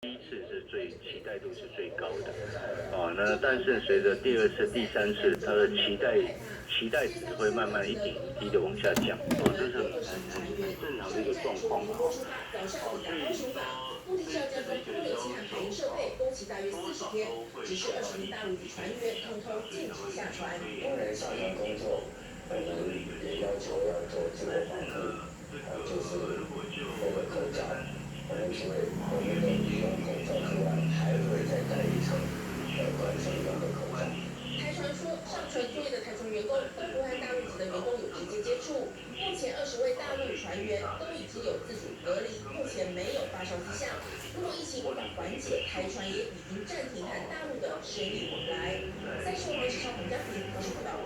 第一次是期待度是最高的，那但是随着第二次、第三次，它的期待值会慢慢一点一滴的往下降，这是很正常的一个状况所以说这次的一个销售多少都会受到疫情的影响，所以它会工作的一个情况。但是呢，如果就口罩，因为口罩之外，还会再戴一层关节用的口罩。台船说，上船作业的台船员工都不和大陆籍的员工有直接接触。目前20位大陆船员都已经有自主隔离，目前没有发烧迹象。如果疫情无法缓解，台船也已经暂停和大陆的生意往来。30号时尚彭家平高雄报道。